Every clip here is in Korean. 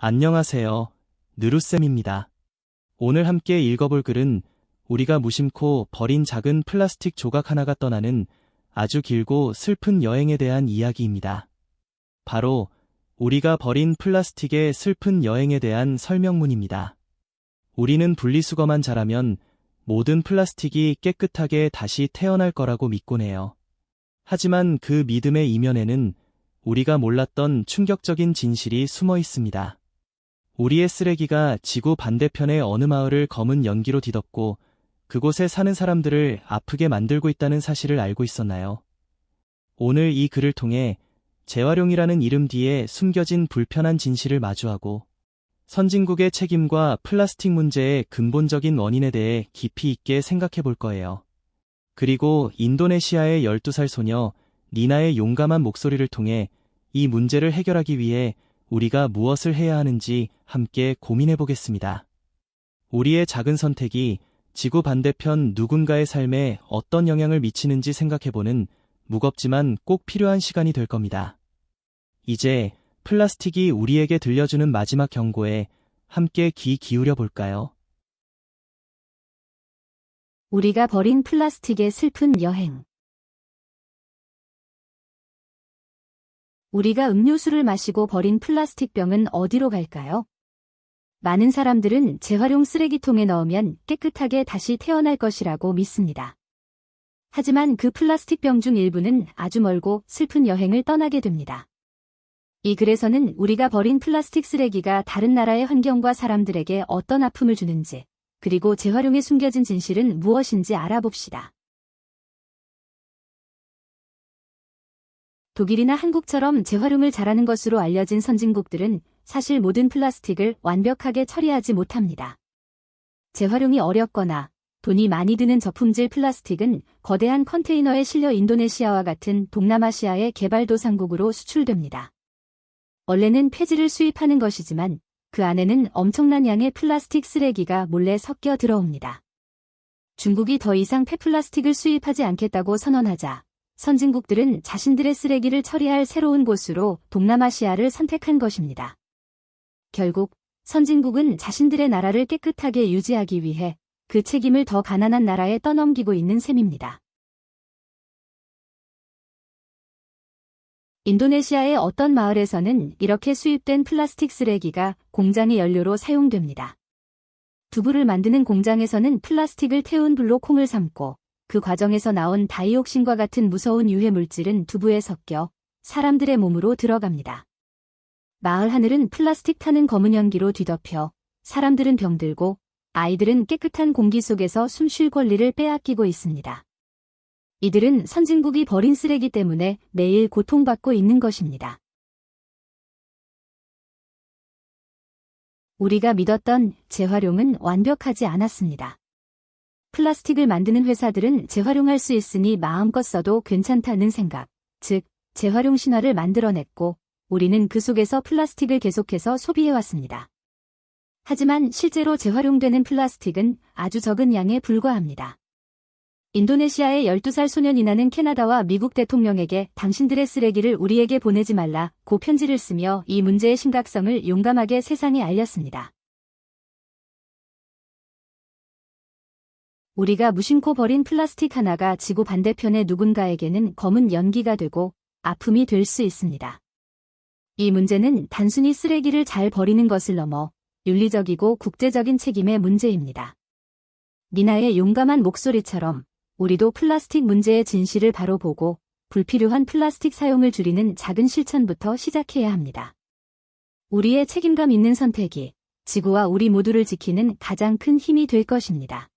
안녕하세요. 느루쌤입니다. 오늘 함께 읽어볼 글은 우리가 무심코 버린 작은 플라스틱 조각 하나가 떠나는 아주 길고 슬픈 여행에 대한 이야기입니다. 바로 우리가 버린 플라스틱의 슬픈 여행에 대한 설명문입니다. 우리는 분리수거만 잘하면 모든 플라스틱이 깨끗하게 다시 태어날 거라고 믿곤 해요. 하지만 그 믿음의 이면에는 우리가 몰랐던 충격적인 진실이 숨어 있습니다. 우리의 쓰레기가 지구 반대편의 어느 마을을 검은 연기로 뒤덮고 그곳에 사는 사람들을 아프게 만들고 있다는 사실을 알고 있었나요? 오늘 이 글을 통해 재활용이라는 이름 뒤에 숨겨진 불편한 진실을 마주하고 선진국의 책임과 플라스틱 문제의 근본적인 원인에 대해 깊이 있게 생각해 볼 거예요. 그리고 인도네시아의 12살 소녀 니나의 용감한 목소리를 통해 이 문제를 해결하기 위해 우리가 무엇을 해야 하는지 함께 고민해 보겠습니다. 우리의 작은 선택이 지구 반대편 누군가의 삶에 어떤 영향을 미치는지 생각해보는 무겁지만 꼭 필요한 시간이 될 겁니다. 이제 플라스틱이 우리에게 들려주는 마지막 경고에 함께 귀 기울여 볼까요? 우리가 버린 플라스틱의 슬픈 여행. 우리가 음료수를 마시고 버린 플라스틱 병은 어디로 갈까요? 많은 사람들은 재활용 쓰레기통에 넣으면 깨끗하게 다시 태어날 것이라고 믿습니다. 하지만 그 플라스틱 병 중 일부는 아주 멀고 슬픈 여행을 떠나게 됩니다. 이 글에서는 우리가 버린 플라스틱 쓰레기가 다른 나라의 환경과 사람들에게 어떤 아픔을 주는지, 그리고 재활용에 숨겨진 진실은 무엇인지 알아봅시다. 독일이나 한국처럼 재활용을 잘하는 것으로 알려진 선진국들은 사실 모든 플라스틱을 완벽하게 처리하지 못합니다. 재활용이 어렵거나 돈이 많이 드는 저품질 플라스틱은 거대한 컨테이너에 실려 인도네시아와 같은 동남아시아의 개발도상국으로 수출됩니다. 원래는 폐지를 수입하는 것이지만 그 안에는 엄청난 양의 플라스틱 쓰레기가 몰래 섞여 들어옵니다. 중국이 더 이상 폐플라스틱을 수입하지 않겠다고 선언하자 선진국들은 자신들의 쓰레기를 처리할 새로운 곳으로 동남아시아를 선택한 것입니다. 결국 선진국은 자신들의 나라를 깨끗하게 유지하기 위해 그 책임을 더 가난한 나라에 떠넘기고 있는 셈입니다. 인도네시아의 어떤 마을에서는 이렇게 수입된 플라스틱 쓰레기가 공장의 연료로 사용됩니다. 두부를 만드는 공장에서는 플라스틱을 태운 불로 콩을 삶고 그 과정에서 나온 다이옥신과 같은 무서운 유해 물질은 두부에 섞여 사람들의 몸으로 들어갑니다. 마을 하늘은 플라스틱 타는 검은 연기로 뒤덮여 사람들은 병들고 아이들은 깨끗한 공기 속에서 숨 쉴 권리를 빼앗기고 있습니다. 이들은 선진국이 버린 쓰레기 때문에 매일 고통받고 있는 것입니다. 우리가 믿었던 재활용은 완벽하지 않았습니다. 플라스틱을 만드는 회사들은 재활용할 수 있으니 마음껏 써도 괜찮다는 생각, 즉 재활용 신화를 만들어냈고 우리는 그 속에서 플라스틱을 계속해서 소비해왔습니다. 하지만 실제로 재활용되는 플라스틱은 아주 적은 양에 불과합니다. 인도네시아의 12살 소년 니나는 캐나다와 미국 대통령에게 당신들의 쓰레기를 우리에게 보내지 말라고 편지를 쓰며 이 문제의 심각성을 용감하게 세상에 알렸습니다. 우리가 무심코 버린 플라스틱 하나가 지구 반대편의 누군가에게는 검은 연기가 되고 아픔이 될 수 있습니다. 이 문제는 단순히 쓰레기를 잘 버리는 것을 넘어 윤리적이고 국제적인 책임의 문제입니다. 니나의 용감한 목소리처럼 우리도 플라스틱 문제의 진실을 바로 보고 불필요한 플라스틱 사용을 줄이는 작은 실천부터 시작해야 합니다. 우리의 책임감 있는 선택이 지구와 우리 모두를 지키는 가장 큰 힘이 될 것입니다.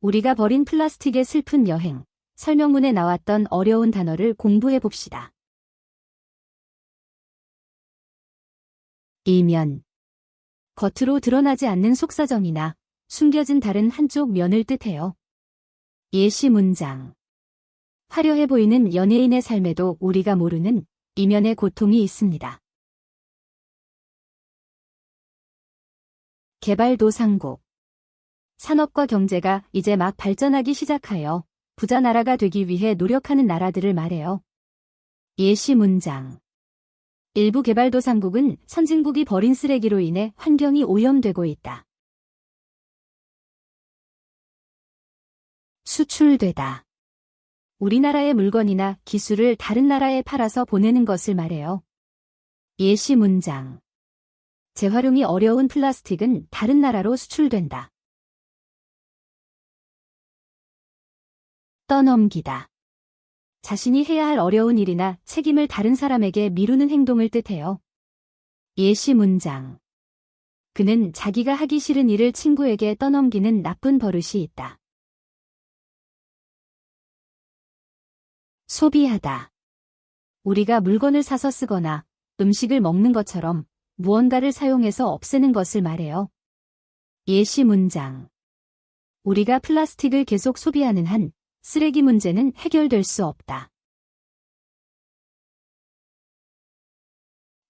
우리가 버린 플라스틱의 슬픈 여행, 설명문에 나왔던 어려운 단어를 공부해 봅시다. 이면, 겉으로 드러나지 않는 속사정이나 숨겨진 다른 한쪽 면을 뜻해요. 예시 문장. 화려해 보이는 연예인의 삶에도 우리가 모르는 이면의 고통이 있습니다. 개발도상국. 산업과 경제가 이제 막 발전하기 시작하여 부자 나라가 되기 위해 노력하는 나라들을 말해요. 예시 문장. 일부 개발도상국은 선진국이 버린 쓰레기로 인해 환경이 오염되고 있다. 수출되다. 우리나라의 물건이나 기술을 다른 나라에 팔아서 보내는 것을 말해요. 예시 문장. 재활용이 어려운 플라스틱은 다른 나라로 수출된다. 떠넘기다. 자신이 해야 할 어려운 일이나 책임을 다른 사람에게 미루는 행동을 뜻해요. 예시 문장. 그는 자기가 하기 싫은 일을 친구에게 떠넘기는 나쁜 버릇이 있다. 소비하다. 우리가 물건을 사서 쓰거나 음식을 먹는 것처럼 무언가를 사용해서 없애는 것을 말해요. 예시 문장. 우리가 플라스틱을 계속 소비하는 한 쓰레기 문제는 해결될 수 없다.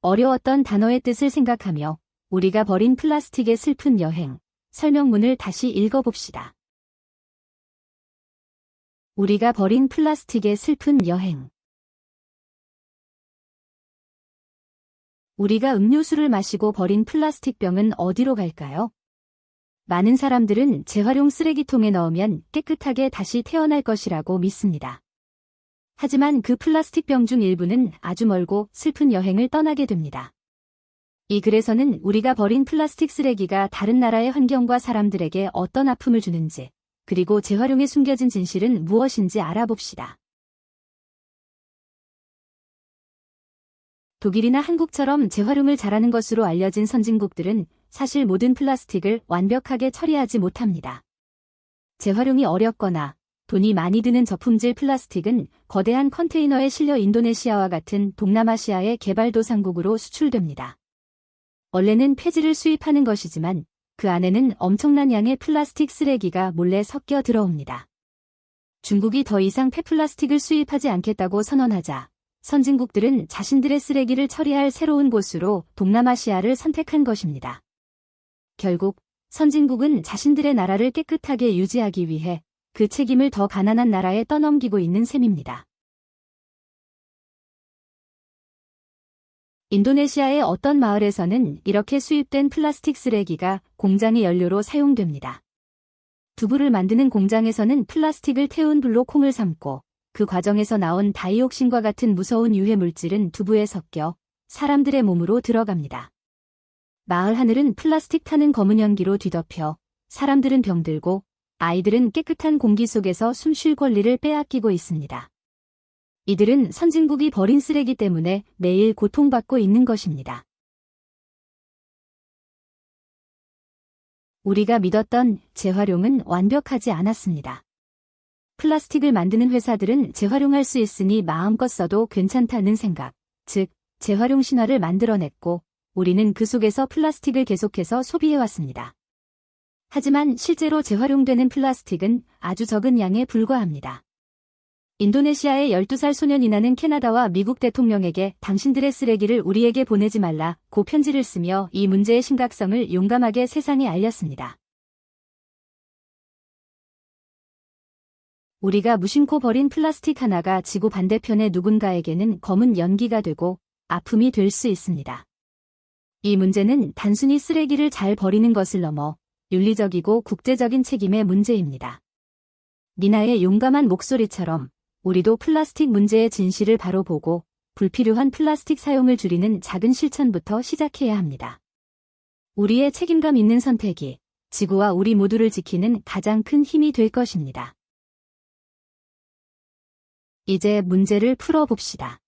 어려웠던 단어의 뜻을 생각하며 우리가 버린 플라스틱의 슬픈 여행, 설명문을 다시 읽어봅시다. 우리가 버린 플라스틱의 슬픈 여행. 우리가 음료수를 마시고 버린 플라스틱 병은 어디로 갈까요? 많은 사람들은 재활용 쓰레기통에 넣으면 깨끗하게 다시 태어날 것이라고 믿습니다. 하지만 그 플라스틱 병 중 일부는 아주 멀고 슬픈 여행을 떠나게 됩니다. 이 글에서는 우리가 버린 플라스틱 쓰레기가 다른 나라의 환경과 사람들에게 어떤 아픔을 주는지, 그리고 재활용에 숨겨진 진실은 무엇인지 알아봅시다. 독일이나 한국처럼 재활용을 잘하는 것으로 알려진 선진국들은 사실 모든 플라스틱을 완벽하게 처리하지 못합니다. 재활용이 어렵거나 돈이 많이 드는 저품질 플라스틱은 거대한 컨테이너에 실려 인도네시아와 같은 동남아시아의 개발도상국으로 수출됩니다. 원래는 폐지를 수입하는 것이지만 그 안에는 엄청난 양의 플라스틱 쓰레기가 몰래 섞여 들어옵니다. 중국이 더 이상 폐플라스틱을 수입하지 않겠다고 선언하자 선진국들은 자신들의 쓰레기를 처리할 새로운 곳으로 동남아시아를 선택한 것입니다. 결국 선진국은 자신들의 나라를 깨끗하게 유지하기 위해 그 책임을 더 가난한 나라에 떠넘기고 있는 셈입니다. 인도네시아의 어떤 마을에서는 이렇게 수입된 플라스틱 쓰레기가 공장의 연료로 사용됩니다. 두부를 만드는 공장에서는 플라스틱을 태운 불로 콩을 삶고 그 과정에서 나온 다이옥신과 같은 무서운 유해 물질은 두부에 섞여 사람들의 몸으로 들어갑니다. 마을 하늘은 플라스틱 타는 검은 연기로 뒤덮여 사람들은 병들고 아이들은 깨끗한 공기 속에서 숨 쉴 권리를 빼앗기고 있습니다. 이들은 선진국이 버린 쓰레기 때문에 매일 고통받고 있는 것입니다. 우리가 믿었던 재활용은 완벽하지 않았습니다. 플라스틱을 만드는 회사들은 재활용할 수 있으니 마음껏 써도 괜찮다는 생각, 즉 재활용 신화를 만들어냈고 우리는 그 속에서 플라스틱을 계속해서 소비해왔습니다. 하지만 실제로 재활용되는 플라스틱은 아주 적은 양에 불과합니다. 인도네시아의 12살 소년 이나는 캐나다와 미국 대통령에게 당신들의 쓰레기를 우리에게 보내지 말라고 편지를 쓰며 이 문제의 심각성을 용감하게 세상에 알렸습니다. 우리가 무심코 버린 플라스틱 하나가 지구 반대편의 누군가에게는 검은 연기가 되고 아픔이 될 수 있습니다. 이 문제는 단순히 쓰레기를 잘 버리는 것을 넘어 윤리적이고 국제적인 책임의 문제입니다. 니나의 용감한 목소리처럼 우리도 플라스틱 문제의 진실을 바로 보고 불필요한 플라스틱 사용을 줄이는 작은 실천부터 시작해야 합니다. 우리의 책임감 있는 선택이 지구와 우리 모두를 지키는 가장 큰 힘이 될 것입니다. 이제 문제를 풀어봅시다.